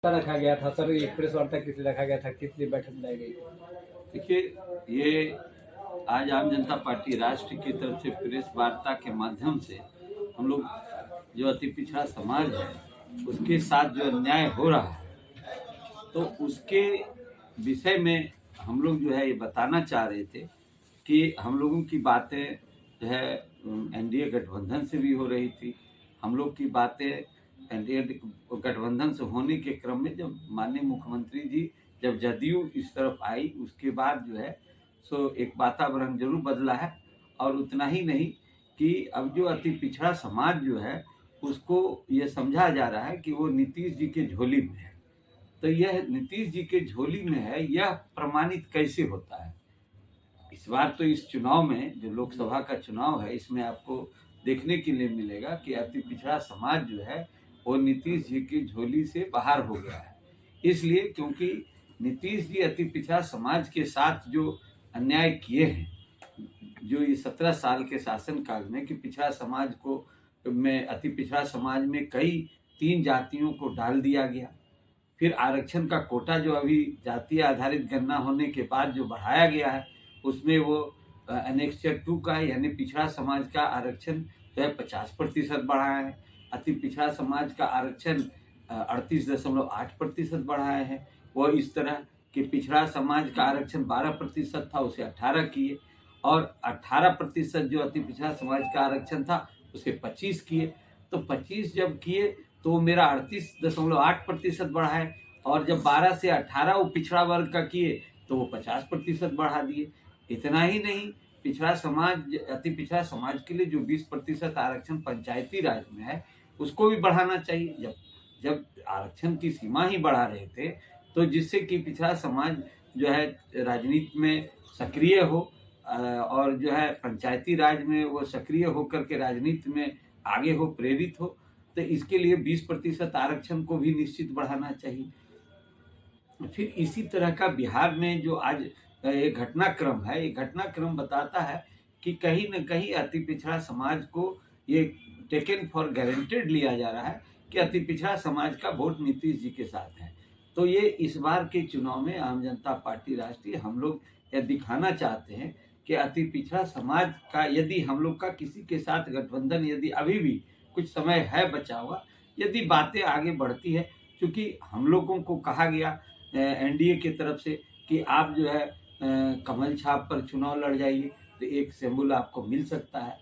रखा गया था सर, एक प्रेस वार्ता किस लिए रखा गया था, किस लिए बैठक बुलाई गई? देखिए, ये आज आम जनता पार्टी राष्ट्र की तरफ से प्रेस वार्ता के माध्यम से हम लोग जो अति पिछड़ा समाज है उसके साथ जो अन्याय हो रहा है तो उसके विषय में हम लोग जो है ये बताना चाह रहे थे कि हम लोगों की बातें जो है एनडीए गठबंधन से भी हो रही थी। हम लोग की बातें एनडीए गठबंधन से होने के क्रम में जब माननीय मुख्यमंत्री जी जब जदयू इस तरफ आई उसके बाद जो है सो एक वातावरण जरूर बदला है। और उतना ही नहीं कि अब जो अति पिछड़ा समाज जो है उसको ये समझा जा रहा है कि वो नीतीश जी के झोली में है। तो यह नीतीश जी के झोली में है, यह प्रमाणित कैसे होता है? इस बार तो इस चुनाव में जो लोकसभा का चुनाव है इसमें आपको देखने के लिए मिलेगा कि अति पिछड़ा समाज जो है वो नीतीश जी की झोली से बाहर हो गया है। इसलिए क्योंकि नीतीश जी अति पिछड़ा समाज के साथ जो अन्याय किए हैं, जो ये 17 साल के शासन काल में कि पिछड़ा समाज को में अति पिछड़ा समाज में कई 3 जातियों को डाल दिया गया। फिर आरक्षण का कोटा जो अभी जातीय आधारित गणना होने के बाद जो बढ़ाया गया है उसमें वो एनेक्स्चर 2 का यानी पिछड़ा समाज का आरक्षण जो है 50% बढ़ाया है। अति पिछड़ा समाज का आरक्षण 38.8% बढ़ाया है। वो इस तरह कि पिछड़ा समाज का आरक्षण 12% था उसे 18 किए और 18% जो अति पिछड़ा समाज का आरक्षण था उसे 25 किए। तो 25 जब किए तो मेरा 38.8% बढ़ा है और जब 12 से 18 वो पिछड़ा वर्ग का किए तो वो 50% बढ़ा दिए। इतना ही नहीं, पिछड़ा समाज अति पिछड़ा समाज के लिए जो 20% आरक्षण पंचायती राज में है उसको भी बढ़ाना चाहिए। जब जब आरक्षण की सीमा ही बढ़ा रहे थे तो जिससे कि पिछड़ा समाज जो है राजनीति में सक्रिय हो और जो है पंचायती राज में वो सक्रिय होकर के राजनीति में आगे हो, प्रेरित हो, तो इसके लिए 20% आरक्षण को भी निश्चित बढ़ाना चाहिए। फिर इसी तरह का बिहार में जो आज एक घटनाक्रम है, ये घटनाक्रम बताता है कि कहीं न कहीं अति पिछड़ा समाज को ये टेकन फॉर गारंटेड लिया जा रहा है कि अति पिछड़ा समाज का वोट नीतीश जी के साथ है। तो ये इस बार के चुनाव में आम जनता पार्टी राष्ट्रीय हम लोग यह दिखाना चाहते हैं कि अति पिछड़ा समाज का यदि हम लोग का किसी के साथ गठबंधन यदि अभी भी कुछ समय है बचा हुआ, यदि बातें आगे बढ़ती है, क्योंकि हम लोगों को कहा गया एनडीए की तरफ से कि आप जो है कमल छाप पर चुनाव लड़ जाइए तो एक सिंबल आपको मिल सकता है।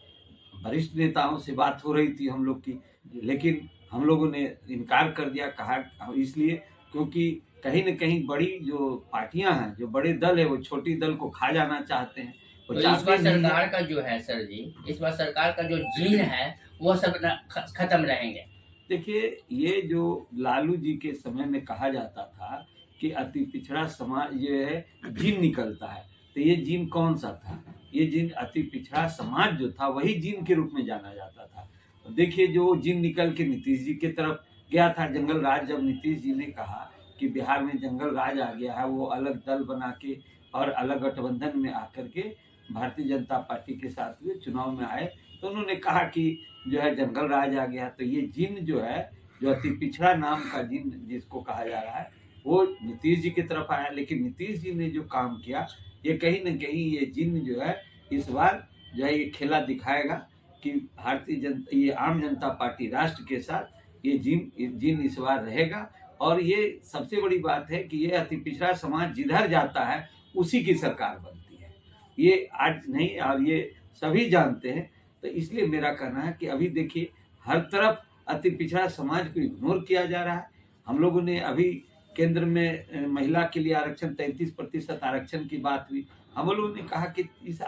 वरिष्ठ नेताओं से बात हो रही थी हम लोग की, लेकिन हम लोगों ने इनकार कर दिया। कहा इसलिए क्योंकि कहीं न कहीं बड़ी जो पार्टियां हैं, जो बड़े दल है वो छोटी दल को खा जाना चाहते हैं। तो इस बार सरकार का जो है सर जी, इस बार सरकार का जो जीन है वो सब खत्म रहेंगे। देखिए, ये जो लालू जी के समय में कहा जाता था कि अति पिछड़ा समाज ये है जीन निकलता है, तो ये जीन कौन सा था? ये जीन अति पिछड़ा समाज जो था वही जीन के रूप में जाना जाता था। तो देखिए, जो जीन निकल के नीतीश जी की तरफ गया था जंगल राज, जब नीतीश जी ने कहा कि बिहार में जंगल राज आ गया है, वो अलग दल बना के और अलग गठबंधन में आकर के भारतीय जनता पार्टी के साथ हुए चुनाव में आए, तो उन्होंने कहा कि जो है जंगल राज आ गया। तो ये जिन जो है, जो अति पिछड़ा नाम का जिन जिसको कहा जा रहा है, वो नीतीश जी की तरफ आया। लेकिन नीतीश जी ने जो काम किया, ये कहीं न कहीं ये जिन जो है इस बार जो है ये खेला दिखाएगा कि भारतीय जनता ये आम जनता पार्टी राष्ट्र के साथ ये जिन इस बार रहेगा। और ये सबसे बड़ी बात है कि ये अति पिछड़ा समाज जिधर जाता है उसी की सरकार बनती है। ये आज नहीं और ये सभी जानते हैं। तो इसलिए मेरा कहना है कि अभी देखिए हर तरफ अति पिछड़ा समाज को इग्नोर किया जा रहा है। हम लोगों ने अभी केंद्र में महिला के लिए आरक्षण 33% आरक्षण की बात हुई। हम लोगों ने कहा कि इस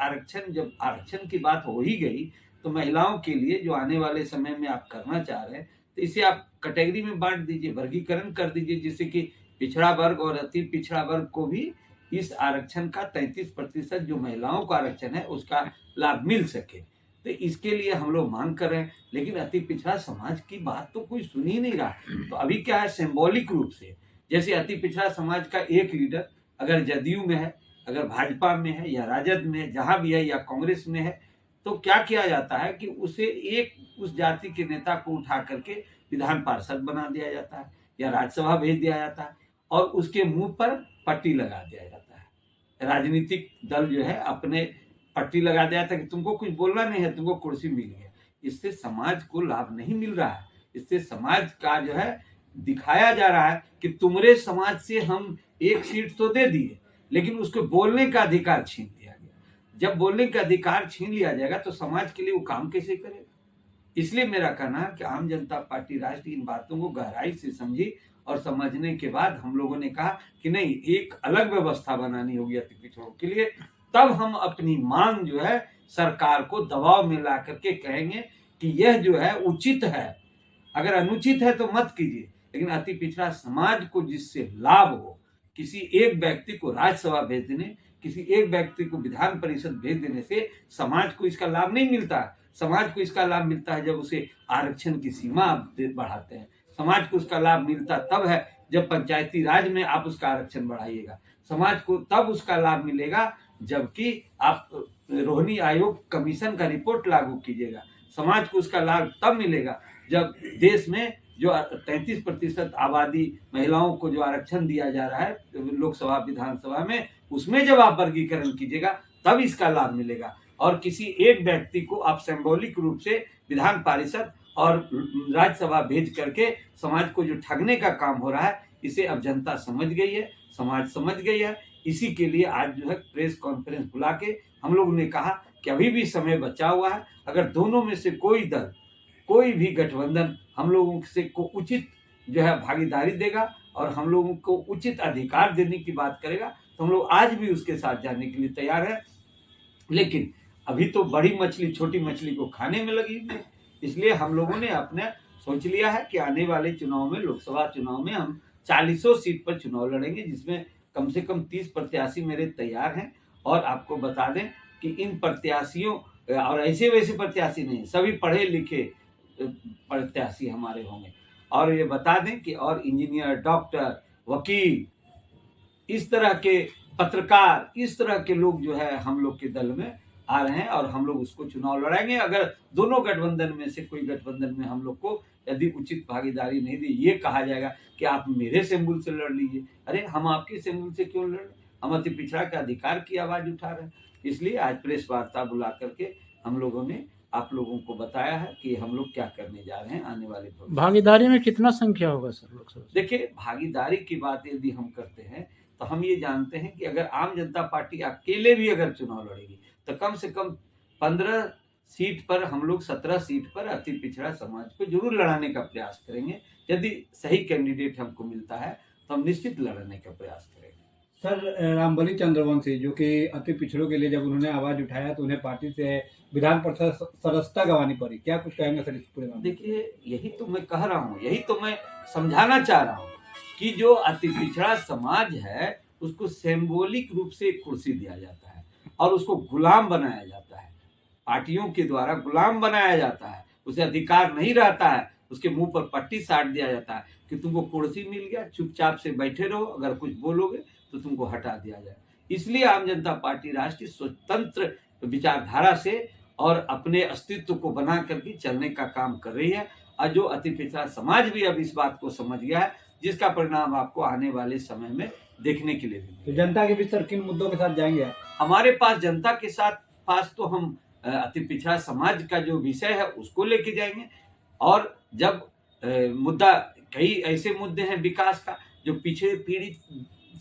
जब आरक्षण की बात हो ही गई तो महिलाओं के लिए जो आने वाले समय में आप करना चाह रहे हैं तो इसे आप कैटेगरी में बांट दीजिए, वर्गीकरण कर दीजिए, जिससे कि पिछड़ा वर्ग और अति पिछड़ा वर्ग को भी इस आरक्षण का 33% जो महिलाओं का आरक्षण है उसका लाभ मिल सके। तो इसके लिए हम लोग मांग कर रहे हैं, लेकिन अति पिछड़ा समाज की बात तो कोई सुन ही नहीं रहा। तो अभी क्या है, सिंबॉलिक रूप से जैसे अति पिछड़ा समाज का एक लीडर अगर जदयू में है, अगर भाजपा में है या राजद में है, जहां भी है या कांग्रेस में है, तो क्या किया जाता है कि उसे एक उस जाति के नेता को उठा करके विधान पार्षद बना दिया जाता है या राज्यसभा भेज दिया जाता है और उसके मुंह पर पट्टी लगा दिया जाता है। राजनीतिक दल जो है अपने पट्टी लगा दिया जाता है कि तुमको कुछ बोलना नहीं है, तुमको कुर्सी मिल गई। इससे समाज को लाभ नहीं मिल रहा है, इससे समाज का जो है दिखाया जा रहा है कि तुम्हारे समाज से हम एक सीट तो दे दिए, लेकिन उसको बोलने का अधिकार छीन लिया गया। जब बोलने का अधिकार छीन लिया जाएगा तो समाज के लिए वो काम कैसे करेगा? इसलिए मेरा कहना है कि आम जनता पार्टी राष्ट्र इन बातों को गहराई से समझी और समझने के बाद हम लोगों ने कहा कि नहीं, एक अलग व्यवस्था बनानी होगी अति पिछड़ों के लिए। तब हम अपनी मांग जो है सरकार को दबाव में ला करके कहेंगे कि यह जो है उचित है, अगर अनुचित है तो मत कीजिए, लेकिन अति पिछड़ा समाज को जिससे लाभ हो, किसी एक व्यक्ति को राज्यसभा भेज देने, किसी एक व्यक्ति को विधान परिषद भेज देने से समाज को इसका लाभ नहीं मिलता। समाज को इसका लाभ मिलता है जब उसे आरक्षण की सीमा आप बढ़ाते हैं। समाज को उसका लाभ मिलता तब है जब पंचायती राज में आप उसका आरक्षण बढ़ाइएगा। समाज को तब उसका लाभ मिलेगा जबकि आप रोहिणी आयोग कमीशन का रिपोर्ट लागू कीजिएगा। समाज को उसका लाभ तब मिलेगा जब देश में जो 33% आबादी महिलाओं को जो आरक्षण दिया जा रहा है लोकसभा विधानसभा में, उसमें जब आप वर्गीकरण कीजिएगा तब इसका लाभ मिलेगा। और किसी एक व्यक्ति को आप सिंबॉलिक रूप से विधान परिषद और राज्यसभा भेज करके समाज को जो ठगने का काम हो रहा है, इसे अब जनता समझ गई है, समाज समझ गई है। इसी के लिए आज जो है प्रेस कॉन्फ्रेंस बुला के हम लोगों ने कहा कि अभी भी समय बचा हुआ है। अगर दोनों में से कोई दल, कोई भी गठबंधन हम लोगों से को उचित जो है भागीदारी देगा और हम लोगों को उचित अधिकार देने की बात करेगा तो हम लोग आज भी उसके साथ जाने के लिए तैयार है। लेकिन अभी तो बड़ी मछली छोटी मछली को खाने में लगी हुई है, इसलिए हम लोगों ने अपने सोच लिया है कि आने वाले चुनाव में, लोकसभा चुनाव में हम 40 सीट पर चुनाव लड़ेंगे, जिसमें कम से कम 30 प्रत्याशी मेरे तैयार हैं। और आपको बता दें कि इन प्रत्याशियों, और ऐसे वैसे प्रत्याशी नहीं, सभी पढ़े लिखे प्रत्याशी हमारे होंगे। और ये बता दें कि और इंजीनियर, डॉक्टर, वकील, इस तरह के पत्रकार, इस तरह के लोग जो है हम लोग के दल में आ रहे हैं और हम लोग उसको चुनाव लड़ाएंगे। अगर दोनों गठबंधन में से कोई गठबंधन में हम लोग को यदि उचित भागीदारी नहीं दी, ये कहा जाएगा कि आप मेरे सिंबल से लड़ लीजिए। अरे हम आपके सिंबल से क्यों लड़ रहे? हम अति पिछड़ा के अधिकार की आवाज उठा रहे हैं। इसलिए आज प्रेस वार्ता बुला करके हम लोगों ने आप लोगों को बताया है कि हम लोग क्या करने जा रहे हैं आने वाले भविष्य। भागीदारी में कितना संख्या होगा सर लोकसभा? देखिए, भागीदारी की बात यदि हम करते हैं तो हम ये जानते हैं कि अगर आम जनता पार्टी अकेले भी अगर चुनाव लड़ेगी तो कम से कम 15 सीट पर हम लोग 17 सीट पर अति पिछड़ा समाज को जरूर लड़ाने का प्रयास करेंगे। यदि सही कैंडिडेट हमको मिलता है तो हम निश्चित लड़ने का प्रयास करेंगे। सर, रामबली चंद्रवंशी जो कि अति पिछड़ों के लिए जब उन्होंने आवाज उठाया तो उन्हें पार्टी से विधान परिषद सदस्यता गंवानी पड़ी, क्या कुछ कहेंगे सर इस पूरे मामले? देखिए, यही तो मैं कह रहा हूँ, यही तो मैं समझाना चाह रहा हूँ कि जो अति पिछड़ा समाज है उसको सिंबॉलिक रूप से एक कुर्सी दिया जाता है और उसको गुलाम बनाया जाता है, पार्टियों के द्वारा गुलाम बनाया जाता है, उसे अधिकार नहीं रहता है, उसके मुंह पर पट्टी साट दिया जाता है कि तुमको कुर्सी मिल गया, चुपचाप से बैठे रहो, अगर कुछ बोलोगे तो तुमको हटा दिया जाए। इसलिए आम जनता पार्टी राष्ट्रीय स्वतंत्र विचारधारा से और अपने अस्तित्व को बना करके चलने का काम कर रही है और जो अति पिछड़ा समाज भी अब इस बात को समझ गया है, जिसका परिणाम आपको आने वाले समय में देखने के लिए मिलेगा। तो जनता के बीच सर किन मुद्दों के साथ जाएंगे आप? हमारे पास जनता के साथ पास तो हम अति पिछड़ा समाज का जो विषय है उसको लेके जाएंगे। और जब मुद्दा, कई ऐसे मुद्दे हैं विकास का जो पीछे पीड़ित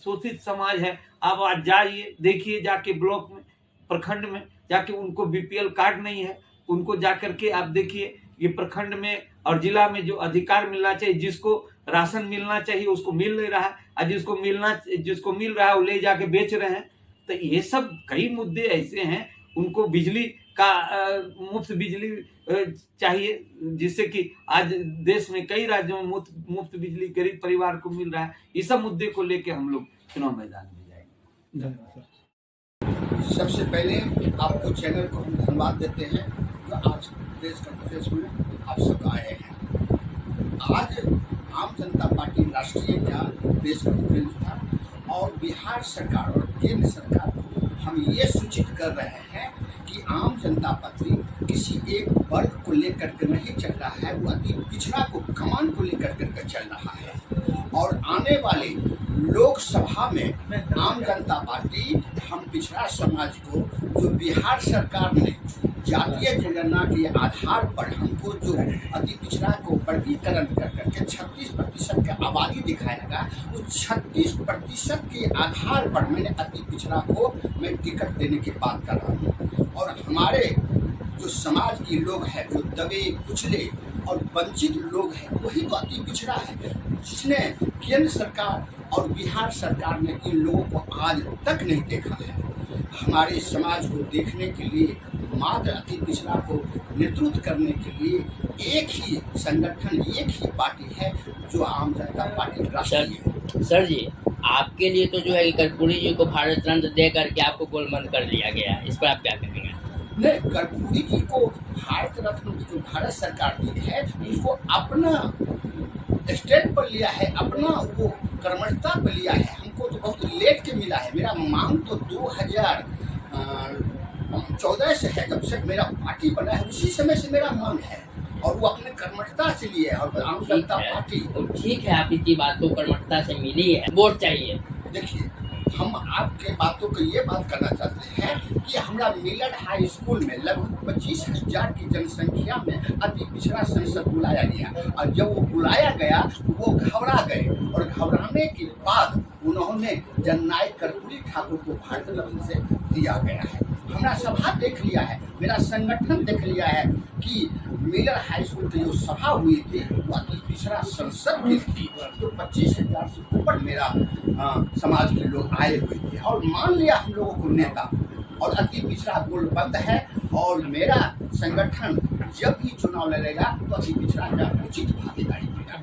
शोषित समाज है, आप आज जाइए, देखिए जाके ब्लॉक में, प्रखंड में जाके, उनको बीपीएल कार्ड नहीं है, उनको जाकर के आप देखिए ये प्रखंड में और जिला में जो अधिकार मिलना चाहिए, जिसको राशन मिलना चाहिए उसको मिल नहीं रहा है, और जिसको मिल रहा है वो ले जाके बेच रहे हैं। तो ये सब कई मुद्दे ऐसे हैं, उनको बिजली का मुफ्त बिजली चाहिए, जिससे कि आज देश में कई राज्यों में मुफ्त बिजली गरीब परिवार को मिल रहा है। ये सब मुद्दे को लेके हम लोग चुनाव मैदान में जाएंगे। धन्यवाद सर। सबसे पहले आपको चैनल को हम धन्यवाद देते हैं जो आज प्रेस कॉन्फ्रेंस में आप सब आए हैं। आज आम जनता पार्टी राष्ट्रीय का प्रेस कॉन्फ्रेंस था और बिहार सरकार और केंद्र सरकार को हम ये सूचित कर रहे हैं कि आम जनता पार्टी किसी एक वर्ग को लेकर के नहीं चल रहा है, वो अति पिछड़ा को कमान को लेकर के चल रहा है। और आने वाले लोकसभा में आम जनता पार्टी हम पिछड़ा समाज को, जो बिहार सरकार ने जातीय जनगणना के आधार पर हमको जो अति पिछड़ा को वर्गीकरण कर करके 36% की आबादी दिखाएगा, उस 36% के आधार पर मैंने अति पिछड़ा को मैं टिकट देने की बात कर रहा हूँ। और हमारे जो समाज के लोग हैं, जो दबे कुचले और वंचित लोग हैं, वही तो अति पिछड़ा है, जिसने केंद्र सरकार और बिहार सरकार ने इन लोगों को आज तक नहीं देखा है। हमारे समाज को देखने के लिए, मात्र अति पिछड़ा को नेतृत्व करने के लिए एक ही संगठन, एक ही पार्टी है, जो आम जनता पार्टी राष्ट्रीय है। सर जी, आपके लिए तो जो है कि कर्पूरी जी को भारत रत्न दे करके आपको गोलबंद कर दिया गया, इस पर आप क्या कहेंगे? नहीं, कर्पूरी जी को भारत रत्न जो भारत सरकार दी है, उसको अपना स्टैंड पर लिया है, अपना वो कर्मठता पर लिया है। हमको तो बहुत लेट के मिला है। मेरा मांग तो 2014 से है, जब से मेरा पार्टी बना है उसी समय से मेरा मांग है, और वो अपने कर्मठता से लिए है। और आम जनता पार्टी, ठीक है, आपकी बात तो कर्मठता से मिली है, वोट चाहिए। देखिए, हम आपके बातों को ये बात करना चाहते हैं कि हमारा मिलर हाई स्कूल में लगभग 25,000 की जनसंख्या में अति पिछड़ा संसद बुलाया गया, और जब वो बुलाया गया वो घबरा गए, और घबराने के बाद उन्होंने जननायक कर्पूरी ठाकुर को भारत रत्न से दिया गया है। हमारा सभा देख लिया है, मेरा संगठन देख लिया है कि मिलर हाई स्कूल की जो सभा हुई थी वो अति पिछड़ा संसद की थी, तो 25,000 से ऊपर मेरा समाज के लोग आए हुए थे, और मान लिया हम लोगों को नेता, और अति पिछड़ा गोलबंद है। और मेरा संगठन जब भी चुनाव लड़ेगा तो अति पिछड़ा का उचित भागीदारी देगा।